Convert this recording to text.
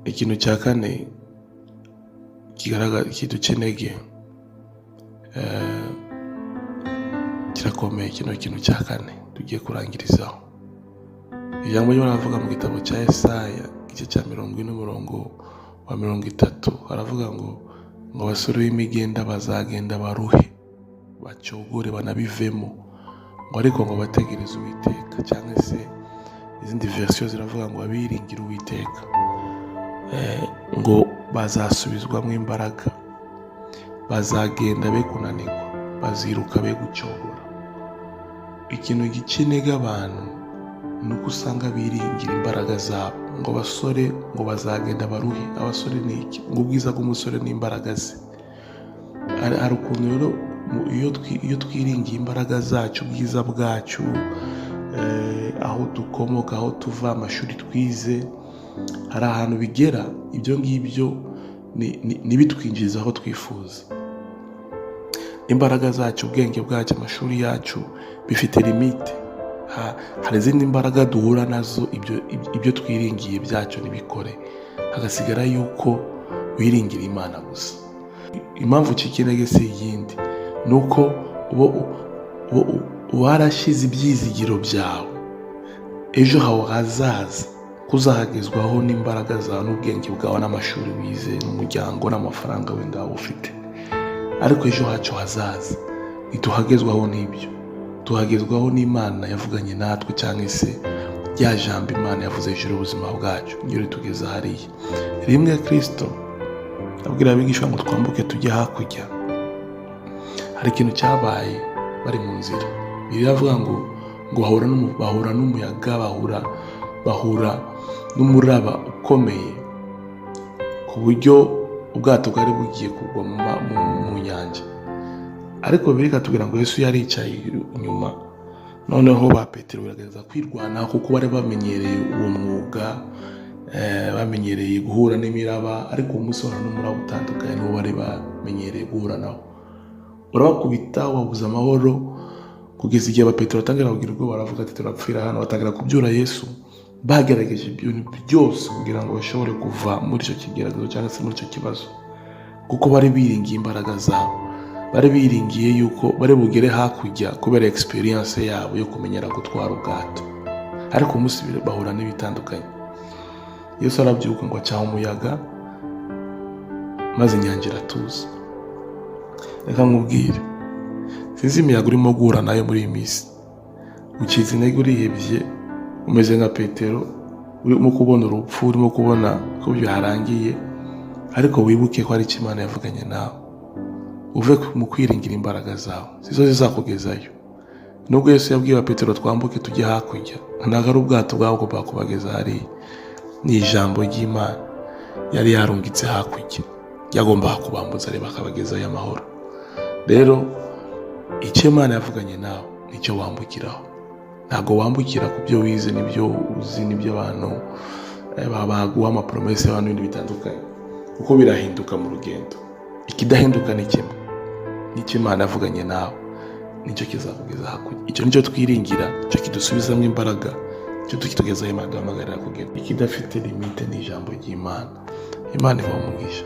ikintu cya kane kigaragara kiduca intege kirakomeye. Kino kintu cya kane tugiye kurangirizaho, ijambo ryo baravuga mu gitabo cya Yesaya igice cya 40 umurongo wa 30, haravuga ngo abasore b'imigenda bazagenda baruhe bacogore banabivemo, ngo ariko ngo bategereze Uwiteka, cyangwa se izindi version ziravuga ngo abiringira Uwiteka ngo bazasubizwamo imbaraga, bazagenda be kunanirwa, baziruka be gucogora. Ikintu gicinega abantu nuko usanga biringira imbaraga zabo, ngo abasore ngo bazagenda baruhe. Abasore ni iki? Ngo ubwiza bw'umusore n'imbaraga ze. Hari ukuntu rero iyo twiringiye imbaraga zacu, ubwiza bwacu, aho dukomoka, aho tuva, amashuri twize, hari ahantu bigera ibyo ngibyo nibitwinjiza aho twifuza. Imbaraga zacu, ubwenge bwacu, amashuri yacu bifite limite. Hari izindi mbaraga duhura nazo, ibyo twiringiye byacu nibikore, hagasigara yuko wiringira Imana gusa. Impamvu cy'ikinege si yindi, nuko warashize ibyizigiro byawe ejo hawe hazaza kuzahagezwaho n'imbaraga zawe n'ubwenge bwawe n'amashuri wize n'umuryango n'amafaranga wenda waba ufite. Ariko ejo hacu hazaza ntituhagezwaho n'ibyo, tuhagezwaho n'Imana yavuganye natwe, cyangwa se rya jambo Imana yavuze hejuru y'ubuzima bwacu nyiri tugeza hariya. Rimwe Kristo abwira abigishwa ngo twambuke tujye hakurya, hari ikintu cyabaye bari mu nzira. Biravuga ngo bahura n'umuyaga, bahura n'umuraba ukomeye, ku buryo ubwato bwari bugiye kugwa mu nyanja. Ariko birikatubwira ngo Yesu yari yicaye inyuma, noneho ba Petero baragerageza kwirwanaho kuko bari bamenyereye uwo mwuga, bamenyereye guhura n'imiraba. Ariko umunsi wari n'umuraba utandukanye n'uwo bari bamenyereye guhura nawo. Urabakubita, wabuze amahoro, kugeza igihe ba Petero batangira kugira ubwo baravuga ati turapfira hano. Batangira kubyura Yesu, bagerageje ibintu byose kugira ngo bashobore kuva muri icyo kigeragezo cyangwa se muri icyo kibazo, kuko bari biringiye imbaraga zabo, bari biringiye yuko bari bugere hakurya kubera experience yabo yo kumenyera gutwara ubwato. Ariko umunsi bahura n'ibitandukanye. Yesu arabyuka ngo acyaha umuyaga, maze inyanja iratuza. Reka nkubwire, sinzi imiyaga urimo guhura nayo muri iyi minsi, ukize intege, urihebye, umeze nka Petero, urimo kubona urupfu, urimo kubona ko byarangiye. Ariko wibuke ko ari icyo Imana yavuganye nawe. Uve mu kwiringira imbaraga zawe, sizo zizakugezayo. Nubwo Yesu yabwiye Petero twambuke tujye hakurya, ntabwo ari ubwato bwabo bwo bakubageza hariya. Ni ijambo ry'Imana yari yarungitse hakurya, yagombaga kubambuza reba akabagezayo amahoro. Rero icyo Imana yavuganye nawe nicyo wambukiraho. Ntabwo wambukira ku byo wize, n'ibyo uzi, n'ibyo abantu baguha amapromese y'abantu n'ibindi bitandukanye, kuko birahinduka mu rugendo. Ikidahinduka ni kimwe, n'icyo Imana yavuganye nawe nicyo kizakugeza hakurya. Icyo nicyo twiringira, icyo kidusubizamo imbaraga, icyo tukitugezaho Imana duhamagarira kugenda. Ikidafite limite ni ijambo ry'Imana. Imana ibahe umugisha.